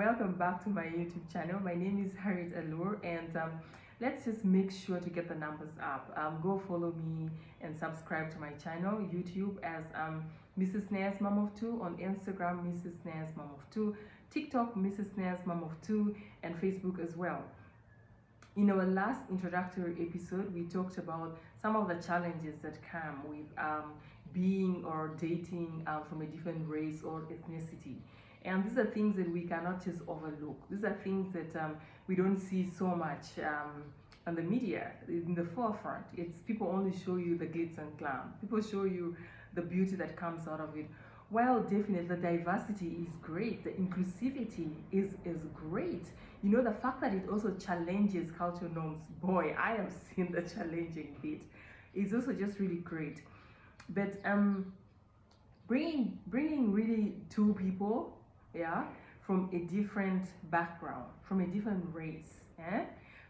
welcome back to my YouTube channel. My name is Harriet Allure, and let's just make sure to get the numbers up. Go follow me and subscribe to my channel, YouTube as Mrs. Snares Mom of Two, on Instagram Mrs. Snares Mom of Two, TikTok Mrs. Snares Mom of Two, and Facebook as well. In our last introductory episode, we talked about some of the challenges that come with being or dating from a different race or ethnicity. And these are things that we cannot just overlook. These are things that we don't see so much on the media, in the forefront. It's people only show you the glitz and glam. People show you the beauty that comes out of it. While definitely the diversity is great, the inclusivity is great. You know, the fact that it also challenges cultural norms, boy, I have seen the challenging bit. It's also just really great. But bringing really two people, yeah, from a different background, from a different race,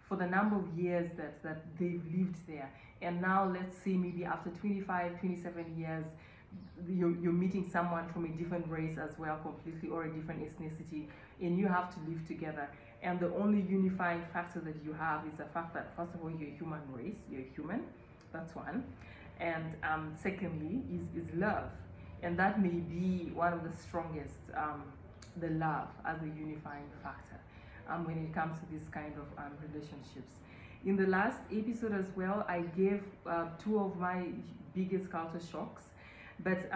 for the number of years that they've lived there, and now let's say maybe after 25, 27 years, you're meeting someone from a different race as well, completely, or a different ethnicity, and you have to live together. And the only unifying factor that you have is the fact that, first of all, you're a human race, you're a human, that's one. And secondly is love. And that may be one of the strongest, the love as a unifying factor when it comes to this kind of relationships. In the last episode as well, I gave two of my biggest culture shocks. But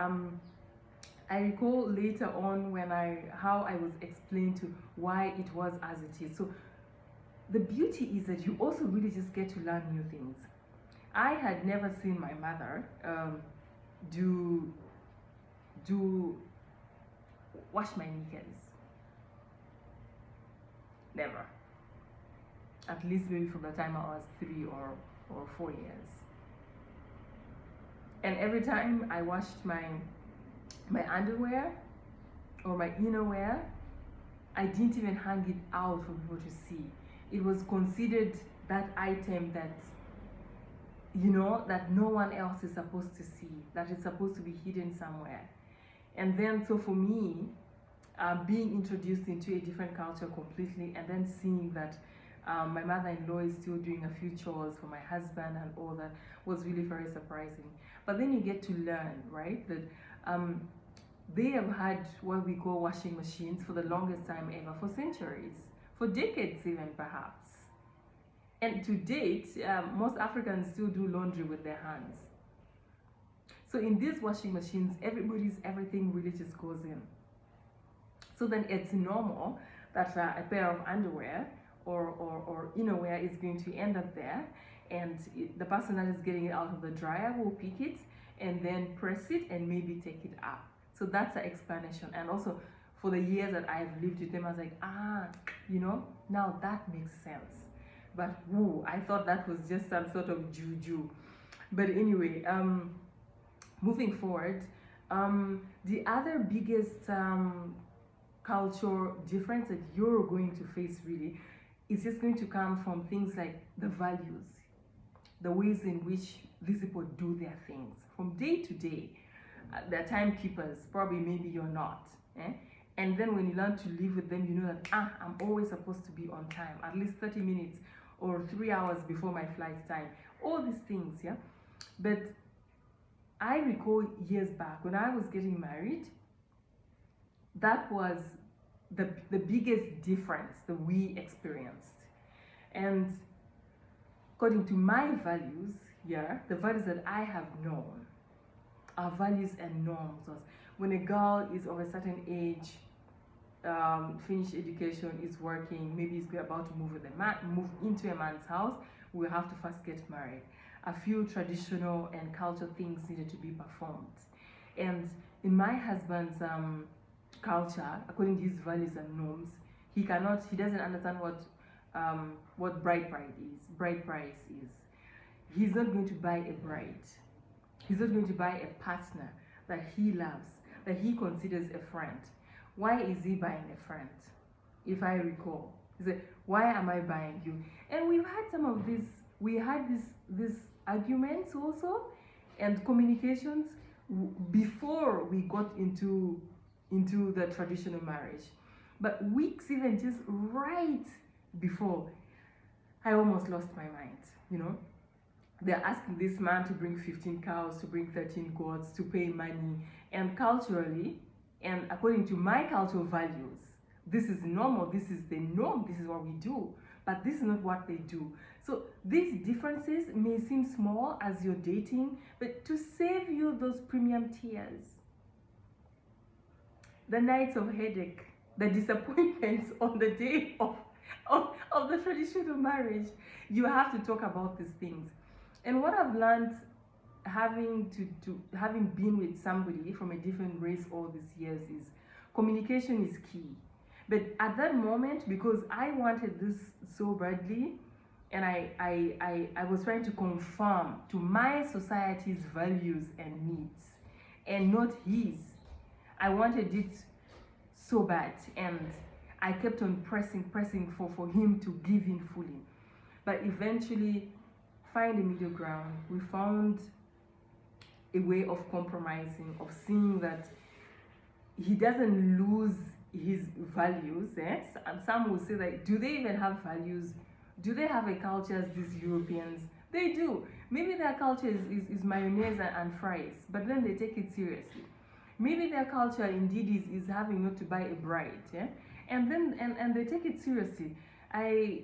I recall later on how I was explained to why it was as it is. So the beauty is that you also really just get to learn new things. I had never seen my mother do wash my knickers. Never. At least maybe from the time I was 3 or 4 years. And every time I washed my underwear or my innerwear, I didn't even hang it out for people to see. It was considered that item that, you know, that no one else is supposed to see, that it's supposed to be hidden somewhere. And then, so for me, being introduced into a different culture completely, and then seeing that my mother-in-law is still doing a few chores for my husband and all that was really very surprising. But then you get to learn, right, that they have had what we call washing machines for the longest time ever, for centuries, for decades even perhaps. And to date, most Africans still do laundry with their hands. So in these washing machines, everything really just goes in. So then it's normal that a pair of underwear or innerwear is going to end up there, and the person that is getting it out of the dryer will pick it and then press it and maybe take it up. So that's the explanation. And also for the years that I've lived with them, I was like, you know, now that makes sense. But woo, I thought that was just some sort of juju. But anyway, moving forward, the other biggest culture difference that you're going to face really is just going to come from things like the values, the ways in which these people do their things from day to day. They're timekeepers, probably maybe you're not. And then when you learn to live with them, you know that I'm always supposed to be on time, at least 30 minutes or 3 hours before my flight time. All these things, yeah. But I recall years back when I was getting married, that was the biggest difference that we experienced. And according to my values, yeah, the values that I have known, our values and norms was when a girl is of a certain age, finished education, is working, maybe is about to move into a man's house, we have to first get married. A few traditional and cultural things needed to be performed. And in my husband's culture, according to his values and norms, he doesn't understand what bride price is. He's not going to buy a bride. He's not going to buy a partner that he loves, that he considers a friend. Why is he buying a friend? If I recall, he said, why am I buying you? And we've had some of this, we had this arguments also, and before we got into the traditional marriage. But weeks, even just right before, I almost lost my mind, you know. They're asking this man to bring 15 cows, to bring 13 goats, to pay money. And culturally, and according to my cultural values, this is normal, this is the norm, this is what we do. But this is not what they do. So these differences may seem small as you're dating, but to save you those premium tears, the nights of headache, the disappointments on the day of the traditional marriage, you have to talk about these things. And what I've learned having been with somebody from a different race all these years is communication is key. But at that moment, because I wanted this so badly, and I was trying to conform to my society's values and needs and not his. I wanted it so bad, and I kept on pressing for him to give in fully. But eventually, find a middle ground. We found a way of compromising, of seeing that he doesn't lose his values. And some will say that, do they even have values? Do they have a culture as these Europeans? They do. Maybe their culture is mayonnaise and fries, but then they take it seriously. Maybe their culture indeed is having not to buy a bride, and then and they take it seriously. I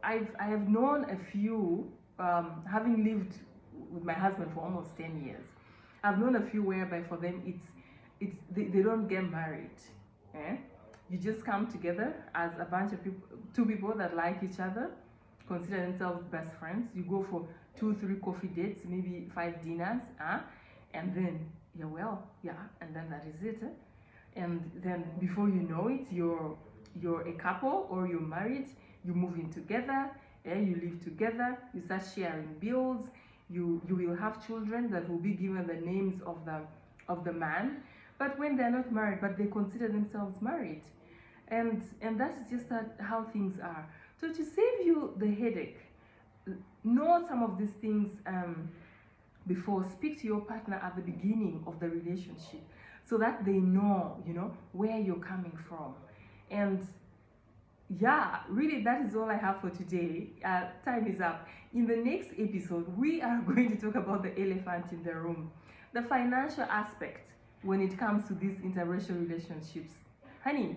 have known a few, having lived with my husband for almost 10 years. I've known a few whereby for them they don't get married. You just come together as a bunch of people, two people that like each other, consider themselves best friends. You go for 2-3 coffee dates, maybe 5 dinners, and then and then that is it. And then before you know it, you're a couple or you're married. You move in together, you live together. You start sharing bills. You will have children that will be given the names of the man. But when they're not married, but they consider themselves married, and that's just how things are. So to save you the headache, know some of these things before. Speak to your partner at the beginning of the relationship, so that they know, where you're coming from. And yeah, really, that is all I have for today. Time is up. In the next episode, we are going to talk about the elephant in the room, the financial aspect when it comes to these interracial relationships. Honey,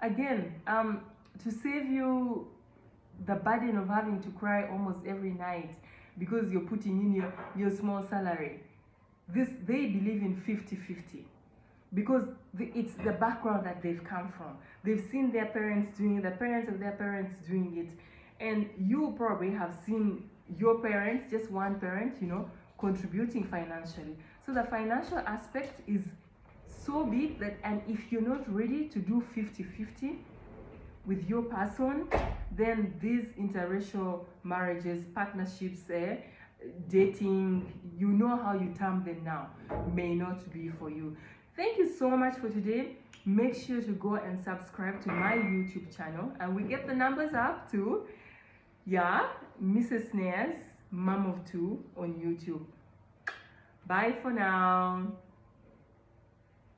again, to save you the burden of having to cry almost every night because you're putting in your small salary, they believe in 50-50. Because it's the background that they've come from. They've seen their parents doing it, the parents of their parents doing it. And you probably have seen your parents, just one parent, contributing financially. So the financial aspect is so big that, and if you're not ready to do 50-50 with your person, then these interracial marriages, partnerships, dating, you know how you term them now, may not be for you. Thank you so much for today. Make sure to go and subscribe to my YouTube channel, and we get the numbers up to Mrs. Snares, Mom of Two on YouTube. Bye for now.